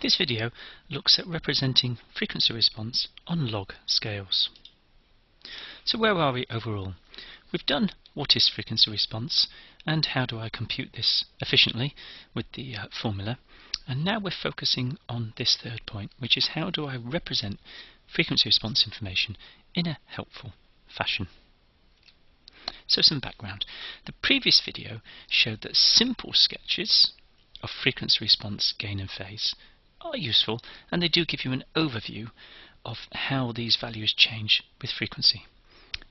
This video looks at representing frequency response on log scales. So where are we overall? We've done what is frequency response and how do I compute this efficiently with the formula, and now we're focusing on this third point, which is how do I represent frequency response information in a helpful fashion. So some background. The previous video showed that simple sketches of frequency response, gain and phase are useful, and they do give you an overview of how these values change with frequency.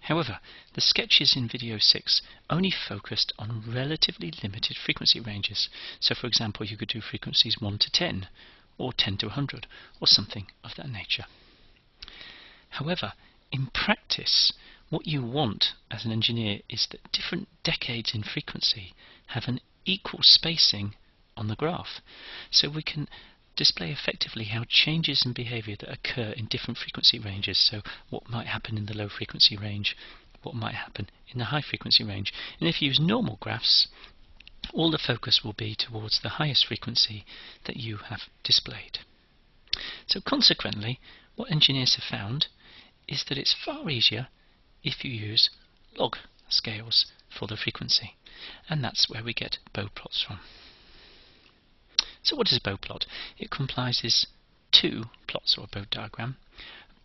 However, the sketches in video 6 only focused on relatively limited frequency ranges. So for example, you could do frequencies 1 to 10 or 10 to 100 or something of that nature. However, in practice, what you want as an engineer is that different decades in frequency have an equal spacing on the graph, so we can display effectively how changes in behaviour that occur in different frequency ranges, so what might happen in the low frequency range, what might happen in the high frequency range. And if you use normal graphs, all the focus will be towards the highest frequency that you have displayed. So consequently, what engineers have found is that it's far easier if you use log scales for the frequency, and that's where we get Bode plots from. So what is a Bode plot? It comprises two plots, or a Bode diagram.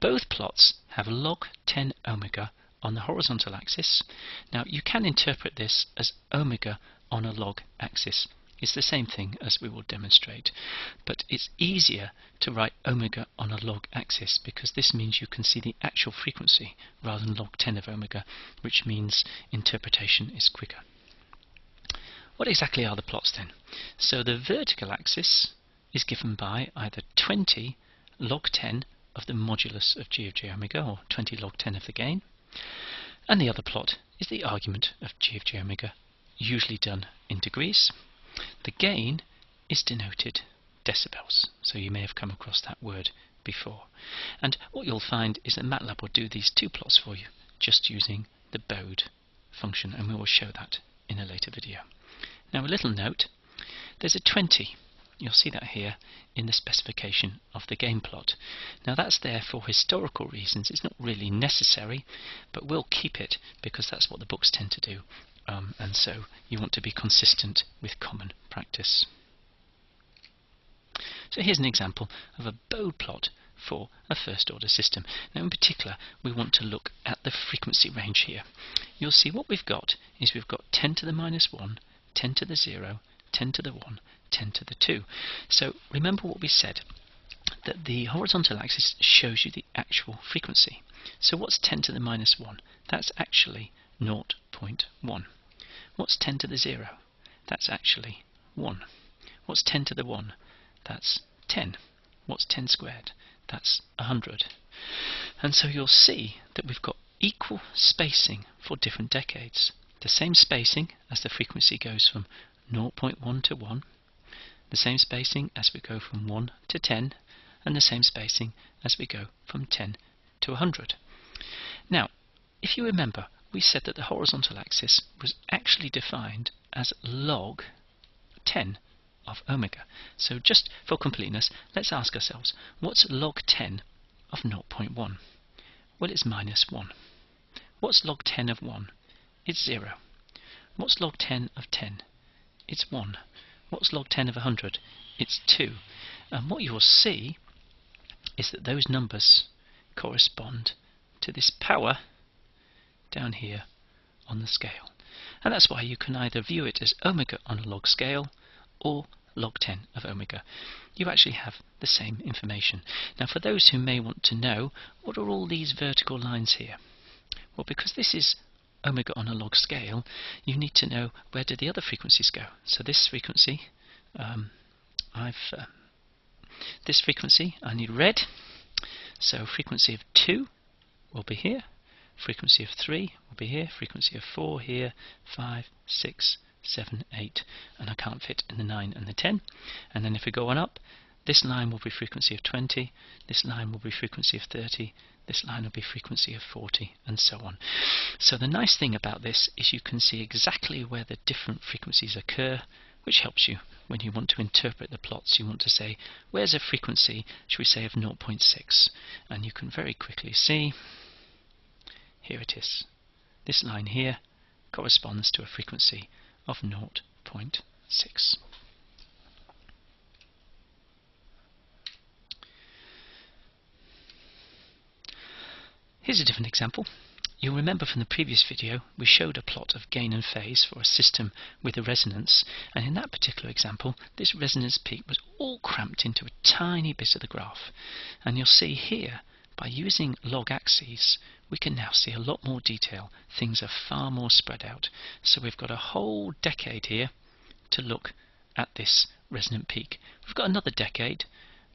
Both plots have log 10 omega on the horizontal axis. Now you can interpret this as omega on a log axis. It's the same thing as we will demonstrate, but it's easier to write omega on a log axis because this means you can see the actual frequency rather than log 10 of omega, which means interpretation is quicker. What exactly are the plots then? So the vertical axis is given by either 20 log 10 of the modulus of g of j omega, or 20 log 10 of the gain, and the other plot is the argument of g of j omega, usually done in degrees. The gain is denoted decibels, so you may have come across that word before. And what you'll find is that MATLAB will do these two plots for you just using the Bode function, and we will show that in a later video. Now a little note, there's a 20, you'll see that here in the specification of the gain plot. Now that's there for historical reasons, it's not really necessary, but we'll keep it because that's what the books tend to do. And so you want to be consistent with common practice. So here's an example of a Bode plot for a first order system. Now in particular we want to look at the frequency range here. You'll see what we've got is we've got 10 to the minus 1, 10 to the 0, 10 to the 1, 10 to the 2. So remember what we said, that the horizontal axis shows you the actual frequency. So what's 10 to the minus 1? That's actually 0.1. What's 10 to the 0? That's actually 1. What's 10 to the 1? That's 10. What's 10 squared? That's 100. And so you'll see that we've got equal spacing for different decades. The same spacing as the frequency goes from 0.1 to 1, the same spacing as we go from 1 to 10, and the same spacing as we go from 10 to 100. Now, if you remember, we said that the horizontal axis was actually defined as log 10 of omega. So just for completeness, let's ask ourselves, what's log 10 of 0.1? Well, it's minus 1. What's log 10 of 1? It's 0. What's log 10 of 10? It's 1. What's log 10 of 100? It's 2. And what you'll see is that those numbers correspond to this power down here on the scale. And that's why you can either view it as omega on a log scale or log 10 of omega. You actually have the same information. Now for those who may want to know, what are all these vertical lines here? Well, because this is omega on a log scale, you need to know where do the other frequencies go. So this frequency, I need red, so frequency of 2 will be here, frequency of 3 will be here, frequency of 4 here, 5, 6, 7, 8, and I can't fit in the 9 and the 10. And then if we go on up, this line will be frequency of 20, this line will be frequency of 30, this line will be frequency of 40, and so on. So the nice thing about this is you can see exactly where the different frequencies occur which helps you when you want to interpret the plots. You want to say, where's a frequency, should we say, of 0.6? And you can very quickly see, here it is. This line here corresponds to a frequency of 0.6. Here's a different example. You'll remember from the previous video we showed a plot of gain and phase for a system with a resonance, and in that particular example this resonance peak was all cramped into a tiny bit of the graph. And you'll see here, by using log axes, we can now see a lot more detail. Things are far more spread out. So we've got a whole decade here to look at this resonant peak. We've got another decade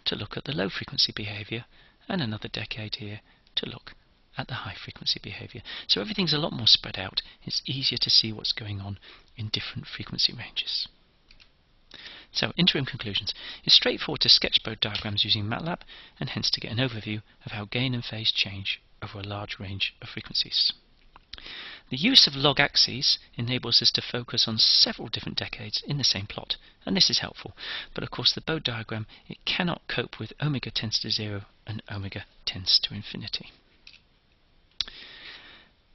to look at the low frequency behaviour, and another decade here to look at the high frequency behaviour. So everything's a lot more spread out. It's easier to see what's going on in different frequency ranges. So, interim conclusions. It's straightforward to sketch Bode diagrams using MATLAB, and hence to get an overview of how gain and phase change over a large range of frequencies. The use of log axes enables us to focus on several different decades in the same plot, and this is helpful. But of course the Bode diagram, it cannot cope with omega tends to 0 and omega tends to infinity.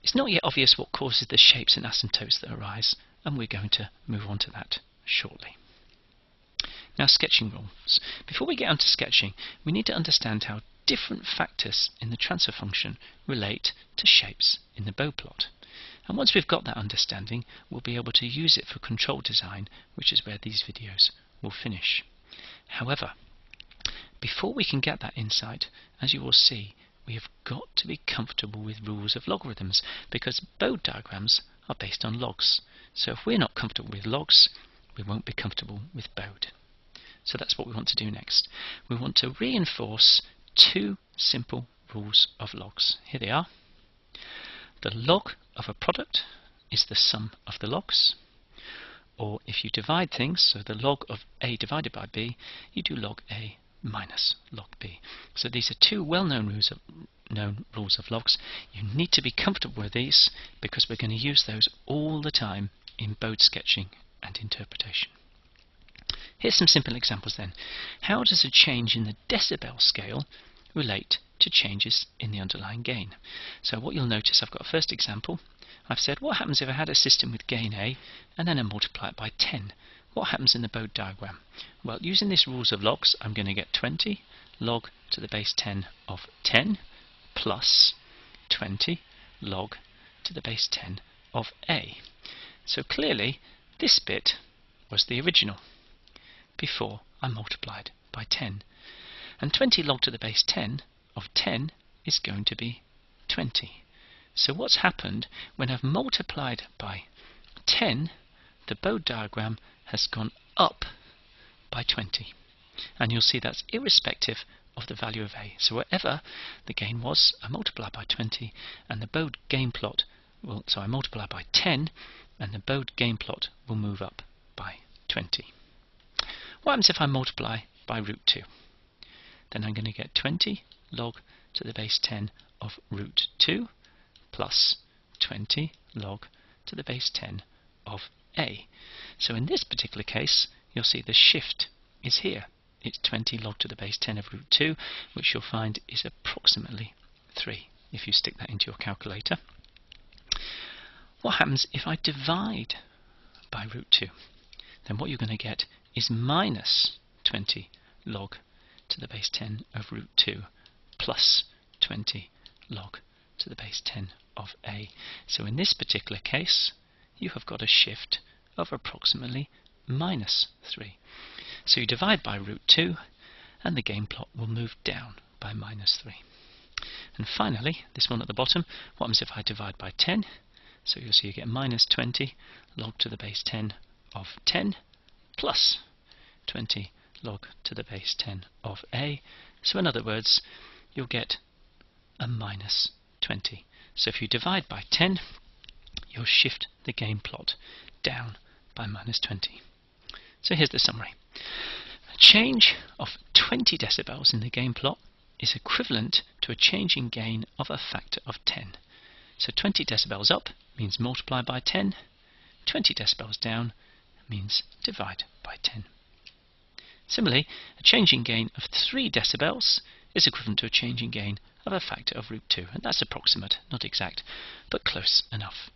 It's not yet obvious what causes the shapes and asymptotes that arise, and we're going to move on to that shortly. Now, sketching rules. Before we get on to sketching, we need to understand how different factors in the transfer function relate to shapes in the Bode plot. And once we've got that understanding, we'll be able to use it for control design, which is where these videos will finish. However, before we can get that insight, as you will see, we have got to be comfortable with rules of logarithms, because Bode diagrams are based on logs. So if we're not comfortable with logs, we won't be comfortable with Bode. So that's what we want to do next. We want to reinforce two simple rules of logs. Here they are. The log of a product is the sum of the logs. Or if you divide things, so the log of A divided by B, you do log A minus log B. So these are two well-known rules of logs. You need to be comfortable with these, because we're going to use those all the time in Bode sketching and interpretation. Here's some simple examples then. How does a change in the decibel scale relate to changes in the underlying gain? So what you'll notice, I've got a first example. I've said, what happens if I had a system with gain A and then I multiply it by 10? What happens in the Bode diagram? Well, using these rules of logs, I'm going to get 20 log to the base 10 of 10 plus 20 log to the base 10 of A. So clearly, this bit was the original before I multiplied by 10. And 20 log to the base 10 of 10 is going to be 20. So what's happened when I've multiplied by 10, the Bode diagram has gone up by 20. And you'll see that's irrespective of the value of A. So whatever the gain was, I multiply by 20, and the Bode gain plot will, so I multiply by 10, and the Bode gain plot will move up by 20. What happens if I multiply by root 2? Then I'm going to get 20 log to the base 10 of root 2 plus 20 log to the base 10 of A. So in this particular case, you'll see the shift is here. It's 20 log to the base 10 of root 2, which you'll find is approximately 3, if you stick that into your calculator. What happens if I divide by root 2? Then what you're going to get is minus 20 log to the base 10 of root 2 plus 20 log to the base 10 of A. So in this particular case, you have got a shift of approximately minus 3. So you divide by root 2, and the gain plot will move down by minus 3. And finally, this one at the bottom, what happens if I divide by 10? So you'll see you get minus 20 log to the base 10 of 10 plus 20 log to the base 10 of A. So in other words, you'll get a minus 20. So if you divide by 10, you'll shift the gain plot down by minus 20. So here's the summary. A change of 20 decibels in the gain plot is equivalent to a change in gain of a factor of 10. So 20 decibels up means multiply by 10, 20 decibels down means divide by 10. Similarly, a changing gain of 3 decibels is equivalent to a changing gain of a factor of root 2, and that's approximate, not exact, but close enough.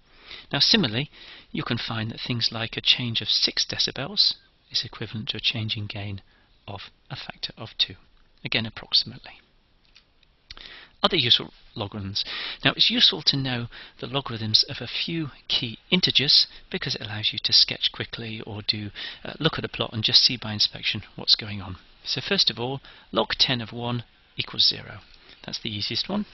Now similarly, you can find that things like a change of 6 decibels is equivalent to a changing gain of a factor of 2, again approximately. Other useful logarithms. Now it's useful to know the logarithms of a few key integers because it allows you to sketch quickly or look at a plot and just see by inspection what's going on. So first of all, log 10 of 1 equals 0. That's the easiest one.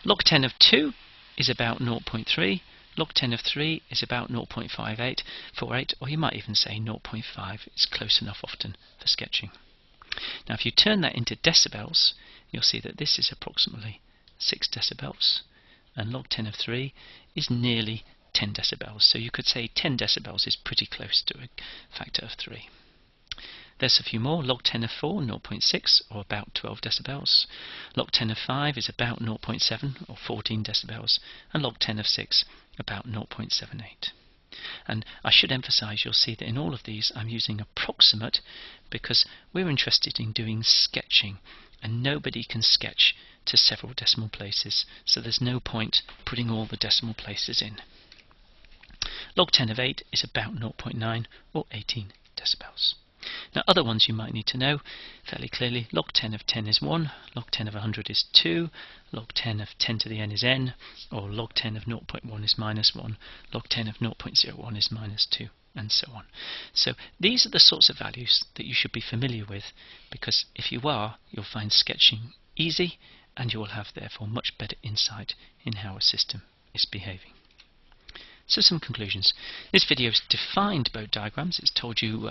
Log 10 of 2 is about 0.3. Log 10 of 3 is about 0.5848, or you might even say 0.5. It's close enough often for sketching. Now if you turn that into decibels, you'll see that this is approximately 6 decibels, and log 10 of 3 is nearly 10 decibels. So you could say 10 decibels is pretty close to a factor of 3. There's a few more. Log 10 of 4, 0.6, or about 12 decibels. Log 10 of 5 is about 0.7, or 14 decibels. And log 10 of 6, about 0.78. And I should emphasize, you'll see that in all of these I'm using approximate because we're interested in doing sketching, and nobody can sketch to several decimal places, so there's no point putting all the decimal places in. Log 10 of 8 is about 0.9 or 18 decibels. Now other ones you might need to know fairly clearly. Log 10 of 10 is 1, log 10 of 100 is 2, log 10 of 10 to the n is n, or log 10 of 0.1 is minus 1, log 10 of 0.01 is minus 2, and so on. So these are the sorts of values that you should be familiar with, because if you are, you'll find sketching easy and you will have therefore much better insight in how a system is behaving. So some conclusions. This video has defined Bode diagrams. It's told you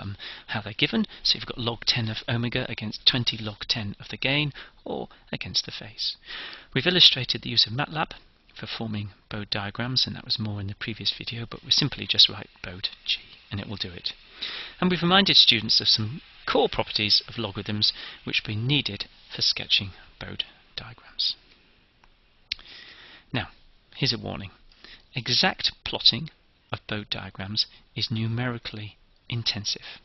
how they're given. So you've got log 10 of omega against 20 log 10 of the gain, or against the phase. We've illustrated the use of MATLAB for forming Bode diagrams, and that was more in the previous video, but we simply just write Bode G and it will do it. And we've reminded students of some core properties of logarithms which will be needed for sketching Bode diagrams. Now, here's a warning. Exact plotting of Bode diagrams is numerically intensive,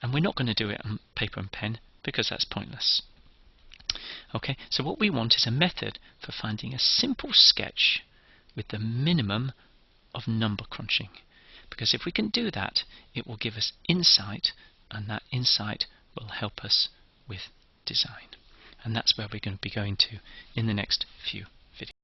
and we're not going to do it on paper and pen because that's pointless. Okay, so what we want is a method for finding a simple sketch with the minimum of number crunching, because if we can do that, it will give us insight, and that insight will help us with design. And that's where we're going to be going to in the next few